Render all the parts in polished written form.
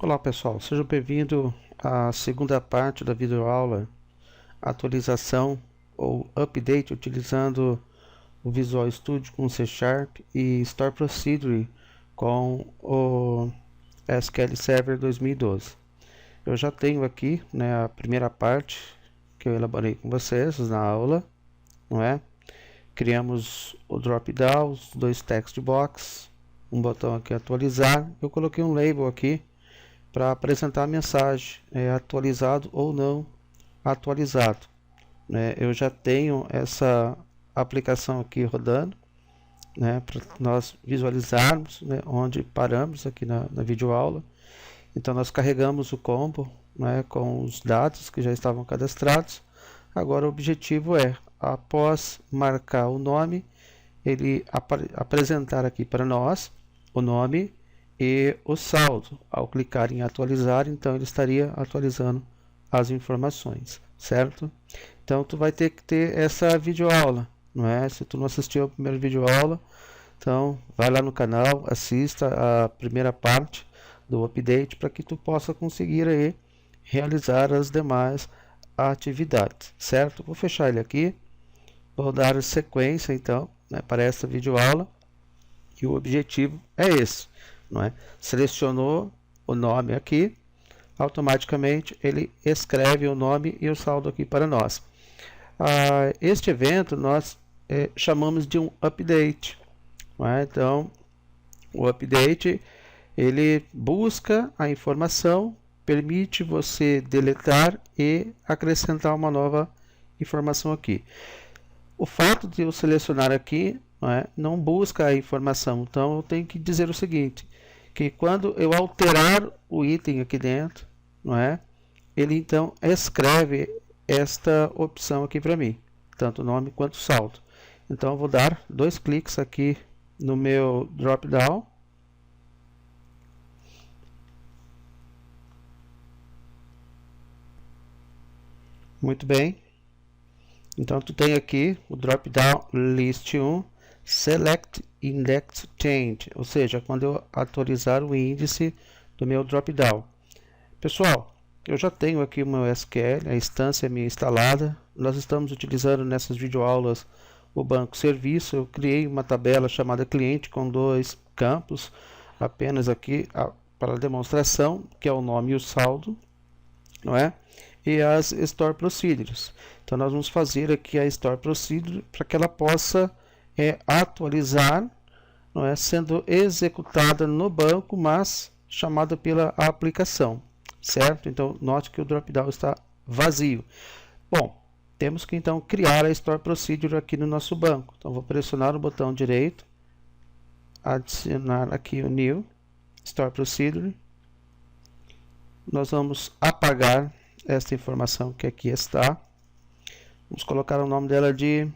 Olá pessoal, seja bem-vindo à segunda parte da videoaula atualização ou update utilizando o Visual Studio com C# e Store Procedure com o SQL Server 2012. Eu já tenho aqui, né, a primeira parte que eu elaborei com vocês na aula, não é? Criamos o drop-down, os dois text box, um botão aqui atualizar. Eu coloquei um label aqui para apresentar a mensagem, atualizado ou não atualizado, né? Eu já tenho essa aplicação aqui rodando, né, para nós visualizarmos, né, onde paramos aqui na videoaula. Então nós carregamos o combo, né, com os dados que já estavam cadastrados. Agora o objetivo é, após marcar o nome, ele apresentar aqui para nós o nome e o saldo. Ao clicar em atualizar, então ele estaria atualizando as informações, certo? Então tu vai ter que ter essa videoaula, não é? Se tu não assistiu a primeira videoaula, então vai lá no canal, assista a primeira parte do update para que tu possa conseguir aí realizar as demais atividades, certo? Vou fechar ele aqui, vou dar sequência então, né, para essa videoaula, e o objetivo é esse, não é? Selecionou o nome aqui, automaticamente ele escreve o nome e o saldo aqui para nós. Este evento nós chamamos de um update, não é? Então o update ele busca a informação, permite você deletar e acrescentar uma nova informação aqui. O fato de eu selecionar aqui não busca a informação, então eu tenho que dizer o seguinte, que quando eu alterar o item aqui dentro, não é, ele então escreve esta opção aqui para mim, tanto o nome quanto o saldo. Então eu vou dar dois cliques aqui no meu drop down, muito bem. Então tu tem aqui o drop down list 1 select index change, ou seja, quando eu atualizar o índice do meu drop down. Pessoal, eu já tenho aqui o meu SQL, a instância minha instalada. Nós estamos utilizando nessas videoaulas o banco serviço. Eu criei uma tabela chamada cliente com dois campos, apenas aqui para demonstração, que é o nome e o saldo, não é? E as Store Procedures. Então nós vamos fazer aqui a Store Procedure para que ela possa atualizar, não é, sendo executada no banco, mas chamada pela aplicação, certo? Então note que o drop-down está vazio. Bom, temos que então criar a Store Procedure aqui no nosso banco. Então vou pressionar o botão direito, adicionar aqui o New Store Procedure. Nós vamos apagar esta informação que aqui está. Vamos colocar o nome dela de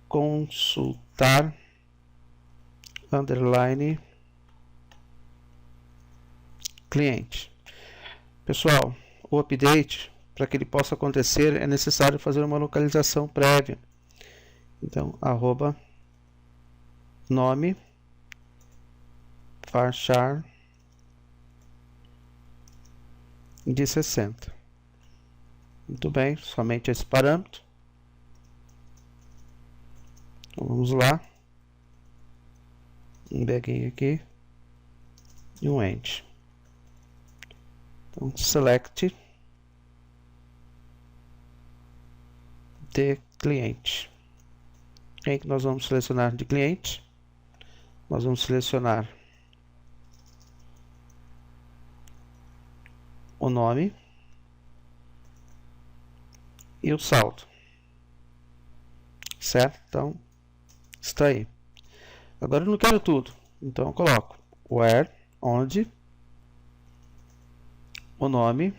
consultar underline cliente. Pessoal, o update, para que ele possa acontecer, é necessário fazer uma localização prévia. Então, arroba nome varchar de 60. Muito bem, somente esse parâmetro. Então, vamos lá. Um begin aqui e um end. Então, select de cliente. Quem que nós vamos selecionar de cliente? Nós vamos selecionar o nome e o saldo, certo? Então está aí. Agora eu não quero tudo, então eu coloco where, onde o nome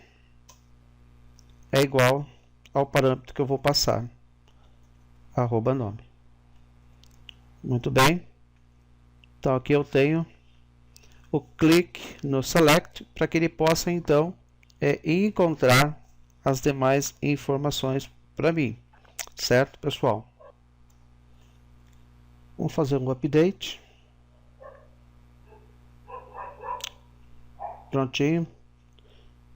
é igual ao parâmetro que eu vou passar, arroba nome. Muito bem. Então aqui eu tenho o clique no select para que ele possa então encontrar as demais informações para mim, certo, pessoal? Vamos fazer um update. Prontinho.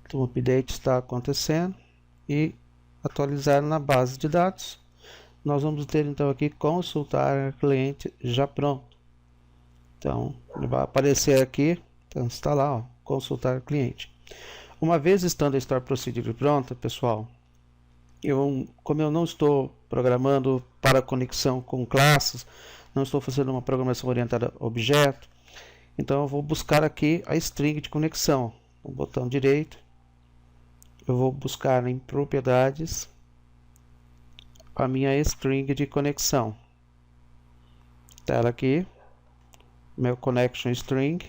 Então, o update está acontecendo e atualizar na base de dados. Nós vamos ter então aqui consultar cliente já pronto. Então, ele vai aparecer aqui, então está lá, ó, consultar cliente. Uma vez estando a Store Procedure pronta, pessoal, como eu não estou programando para conexão com classes, não estou fazendo uma programação orientada a objeto, então eu vou buscar aqui a string de conexão. Com o botão direito, eu vou buscar em propriedades a minha string de conexão. Tá ela aqui, meu connection string.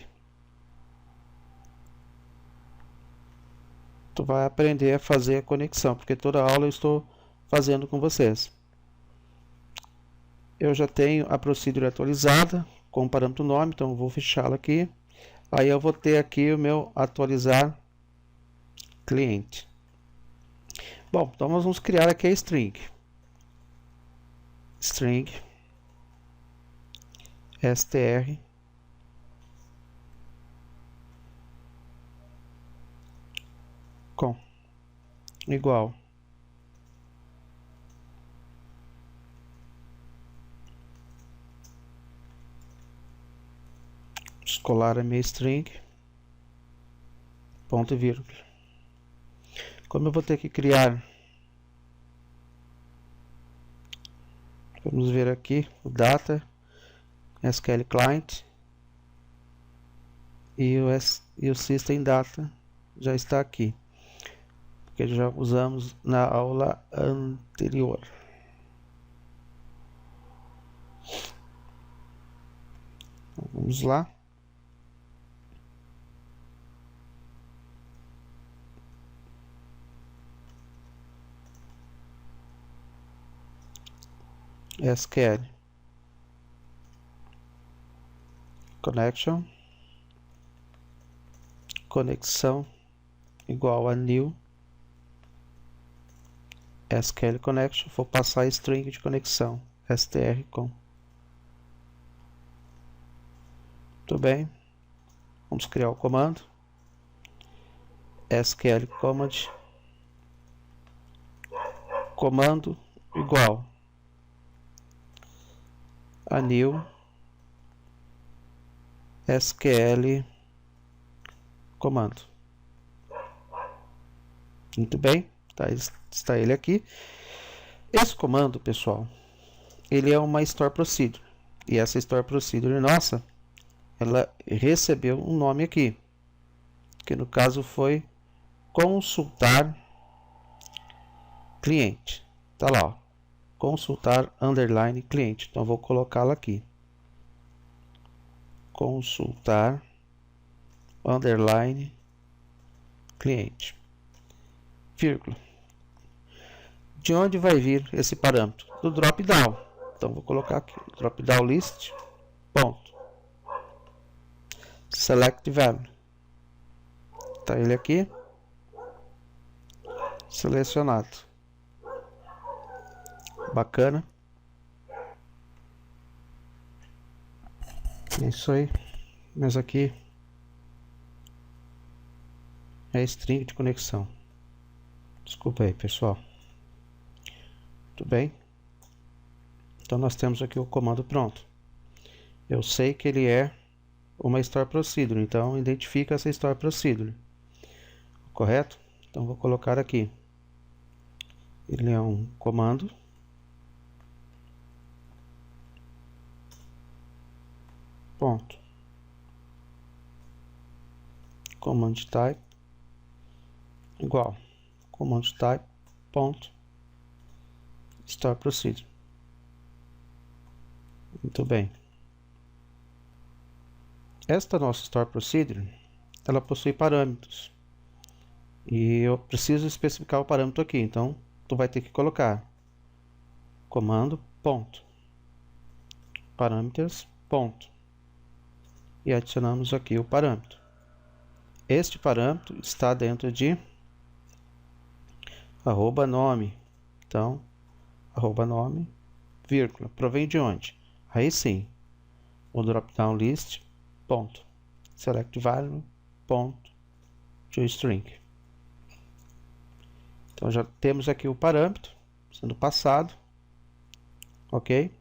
Tu vai aprender a fazer a conexão, porque toda aula eu estou fazendo com vocês. Eu já tenho a procedure atualizada com o parâmetro nome, então eu vou fechá-la aqui. Aí eu vou ter aqui o meu atualizar cliente. Bom, então nós vamos criar aqui a string. String str com igual escolar a minha string ponto e vírgula. Como eu vou ter que criar, vamos ver aqui o data SQL client e o system data já está aqui, porque já usamos na aula anterior. Então, vamos lá. SQL connection conexão igual a new SQL connection, vou passar a string de conexão str com. Muito bem, vamos criar o comando SQL comando igual a new SQL comando. Muito bem, está ele aqui. Esse comando, pessoal, ele é uma Store Procedure. E essa Store Procedure nossa, ela recebeu um nome aqui, que no caso foi consultar cliente. Tá lá, ó, consultar underline cliente. Então vou colocá-la aqui. Consultar underline cliente, vírgula. De onde vai vir esse parâmetro? Do drop down. Então vou colocar aqui drop down list ponto select value. Tá ele aqui selecionado. Bacana. É isso aí. Mas aqui é string de conexão. Desculpa aí, pessoal. Muito bem. Então nós temos aqui o comando pronto. Eu sei que ele é uma Store Procedure, então identifica essa Store Procedure. Correto? Então vou colocar aqui. Ele é um comando. Ponto. Command type igual command type ponto Store Procedure. Muito bem. Esta nossa Store Procedure, ela possui parâmetros. E eu preciso especificar o parâmetro aqui, então tu vai ter que colocar comando ponto parameters ponto e adicionamos aqui o parâmetro. Este parâmetro está dentro de @nome. Então, @nome, vírgula, provém de onde? Aí sim, o drop down list ponto select value ponto toString. Então já temos aqui o parâmetro sendo passado, ok?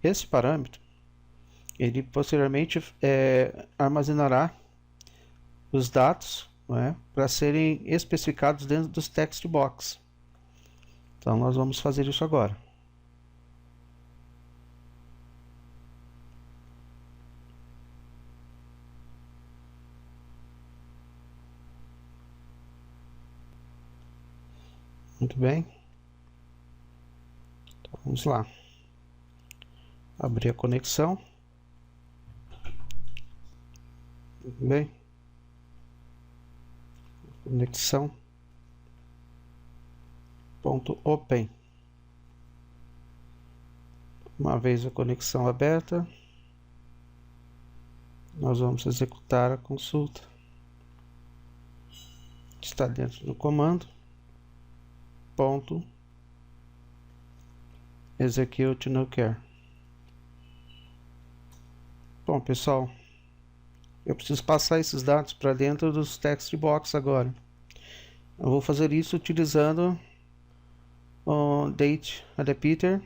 Esse parâmetro, ele posteriormente armazenará os dados, para serem especificados dentro dos text box. Então nós vamos fazer isso agora. Muito bem. Então, vamos lá. Abrir a conexão. Muito bem. Conexão. .open. Uma vez a conexão aberta, nós vamos executar a consulta. Está dentro do comando .execute no care. Bom, pessoal, eu preciso passar esses dados para dentro dos text box agora. Eu vou fazer isso utilizando o date repeater,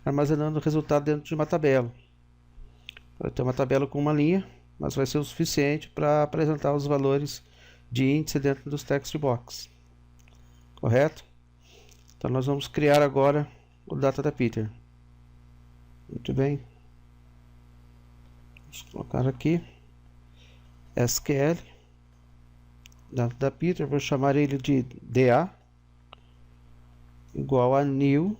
armazenando o resultado dentro de uma tabela. Vai ter uma tabela com uma linha, mas vai ser o suficiente para apresentar os valores de índice dentro dos text box. Correto? Então nós vamos criar agora o data repeater. Muito bem. Vamos colocar aqui SQL data repeater, vou chamar ele de DA igual a new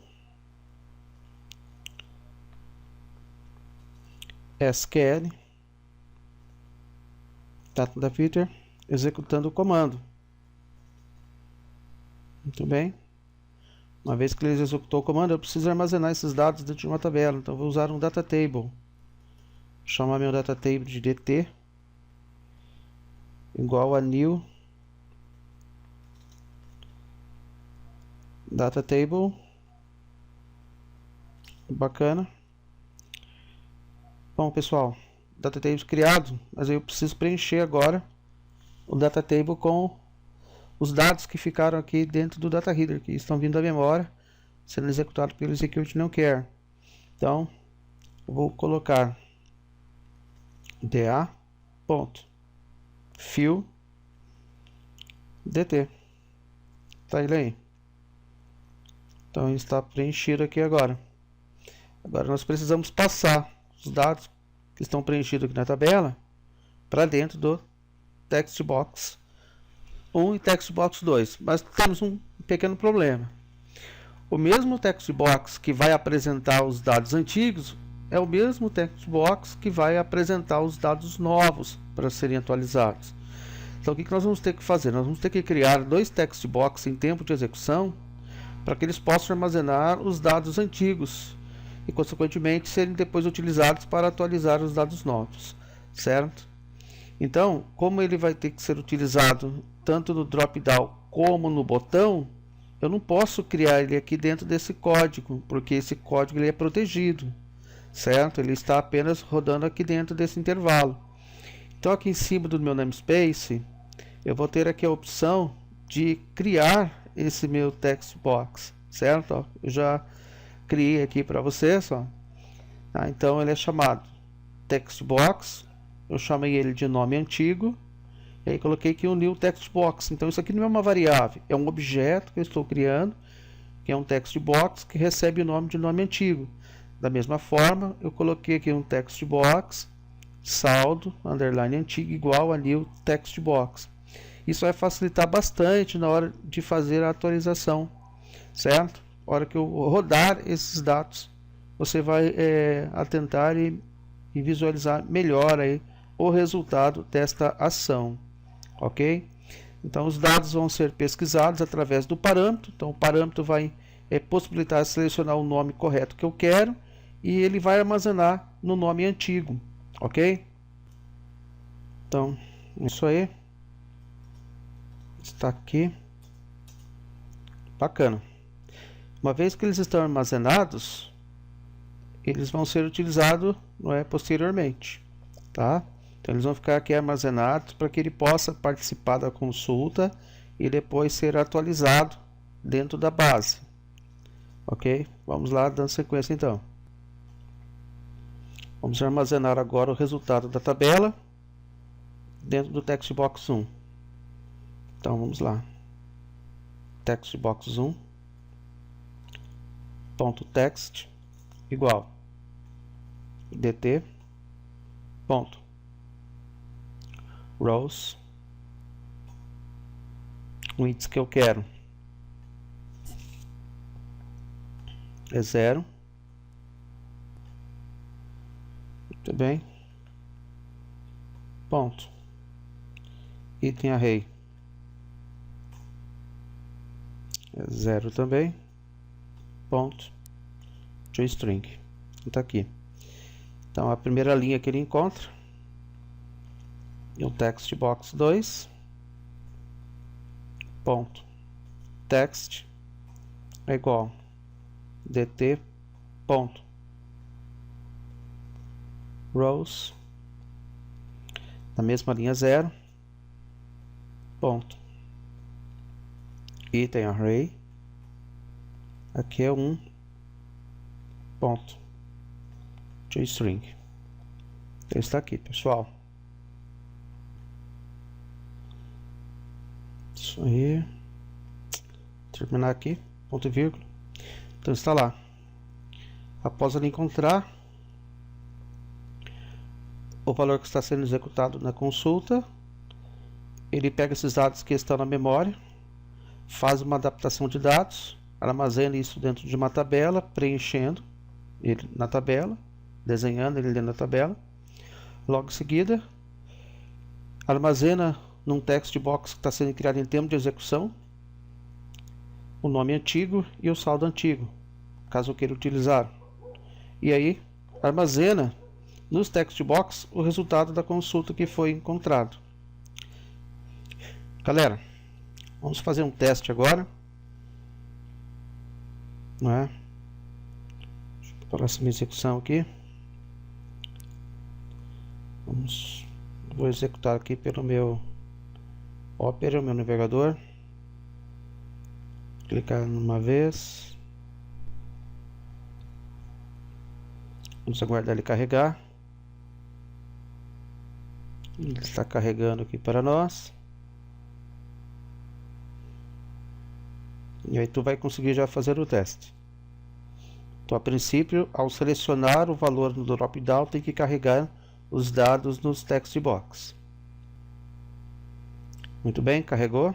SQL data repeater, executando o comando. Muito bem. Uma vez que ele executou o comando, eu preciso armazenar esses dados dentro de uma tabela. Então vou usar um data table. Vou chamar meu data table de dt igual a new data table. Bacana. Bom, pessoal, data table criado, mas eu preciso preencher agora o data table com os dados que ficaram aqui dentro do data header, que estão vindo da memória, sendo executado pelo execute no care. Então, eu vou colocar da.fill dt. Tá ele aí. Então ele está preenchido aqui agora. Agora nós precisamos passar os dados que estão preenchidos aqui na tabela para dentro do text box 1 e text box 2. Mas temos um pequeno problema. O mesmo text box que vai apresentar os dados antigos é o mesmo text box que vai apresentar os dados novos para serem atualizados. Então o que nós vamos ter que fazer? Nós vamos ter que criar dois text box em tempo de execução para que eles possam armazenar os dados antigos e consequentemente serem depois utilizados para atualizar os dados novos, certo? Então, como ele vai ter que ser utilizado tanto no drop-down como no botão, eu não posso criar ele aqui dentro desse código, porque esse código ele é protegido, certo? Ele está apenas rodando aqui dentro desse intervalo. Então aqui em cima do meu namespace, eu vou ter aqui a opção de criar esse meu text box, certo? Ó, eu já criei aqui para vocês, ó. Tá? Então ele é chamado text box, eu chamei ele de nome antigo, e aí coloquei aqui o new text box. Então isso aqui não é uma variável, é um objeto que eu estou criando, que é um text box que recebe o nome de nome antigo. Da mesma forma, eu coloquei aqui um text box saldo underline antigo igual a new text box. Isso vai facilitar bastante na hora de fazer a atualização, certo? Na hora que eu rodar esses dados, você vai atentar e visualizar melhor aí o resultado desta ação, ok? Então os dados vão ser pesquisados através do parâmetro. Então o parâmetro vai possibilitar selecionar o nome correto que eu quero e ele vai armazenar no nome antigo, ok? Então isso aí está aqui. Bacana. Uma vez que eles estão armazenados, eles vão ser utilizados posteriormente, tá? Então eles vão ficar aqui armazenados para que ele possa participar da consulta e depois ser atualizado dentro da base. Ok? Vamos lá, dando sequência então. Vamos armazenar agora o resultado da tabela dentro do textbox 1. Então vamos lá. Textbox 1 ponto text igual dt ponto rows, o índice que eu quero é 0. Muito bem. Ponto. Item array é 0 também. Ponto. toString. Está aqui. Então a primeira linha que ele encontra é o textbox 2 ponto text é igual dt ponto rows, na mesma linha 0 ponto item array, aqui é 1 ponto toString. Então está aqui, pessoal. Isso aí. Terminar aqui, ponto e vírgula. Então está lá. Após ele encontrar o valor que está sendo executado na consulta, ele pega esses dados que estão na memória, faz uma adaptação de dados, armazena isso dentro de uma tabela, preenchendo ele na tabela, desenhando ele dentro da tabela. Logo em seguida, armazena num text box que está sendo criado em termos de execução o nome antigo e o saldo antigo, caso eu queira utilizar. E aí, armazena nos text box o resultado da consulta que foi encontrado. Galera, vamos fazer um teste agora. Não é? Próxima execução aqui. Vou executar aqui pelo meu Opera, meu navegador. Clicar numa vez. Vamos aguardar ele carregar. Ele está carregando aqui para nós. E aí tu vai conseguir já fazer o teste. Então, a princípio, ao selecionar o valor no drop-down, tem que carregar os dados nos text box. Muito bem, carregou.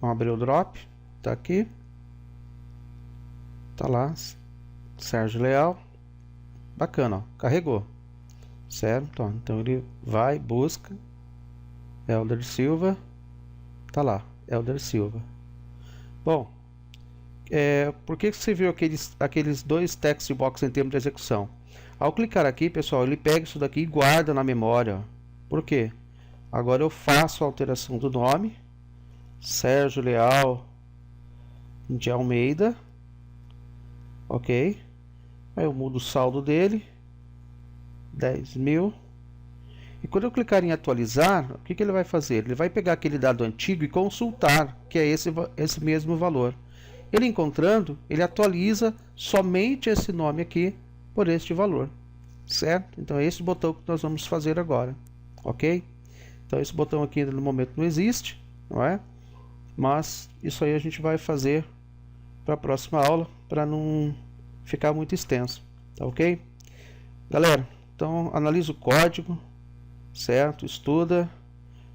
Vamos abrir o drop. Está aqui. Está lá. Sérgio Leal. Bacana, ó, carregou. Certo? Então ele vai, busca. Helder Silva. Está lá, Helder Silva. Bom, por que você viu aqueles dois text box em termos de execução? Ao clicar aqui, pessoal, ele pega isso daqui e guarda na memória. Por quê? Agora eu faço a alteração do nome, Sérgio Leal de Almeida, ok? Aí eu mudo o saldo dele, 10.000. E quando eu clicar em atualizar, o que ele vai fazer? Ele vai pegar aquele dado antigo e consultar, que é esse mesmo valor. Ele encontrando, ele atualiza somente esse nome aqui por este valor, certo? Então é esse botão que nós vamos fazer agora, ok? Então esse botão aqui no momento não existe, não é? Mas isso aí a gente vai fazer para a próxima aula, para não ficar muito extenso, tá ok? Galera, então analisa o código, certo? Estuda,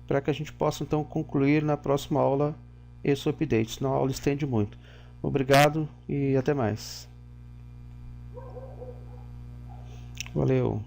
para que a gente possa então concluir na próxima aula esse update, senão a aula estende muito. Obrigado e até mais. Valeu!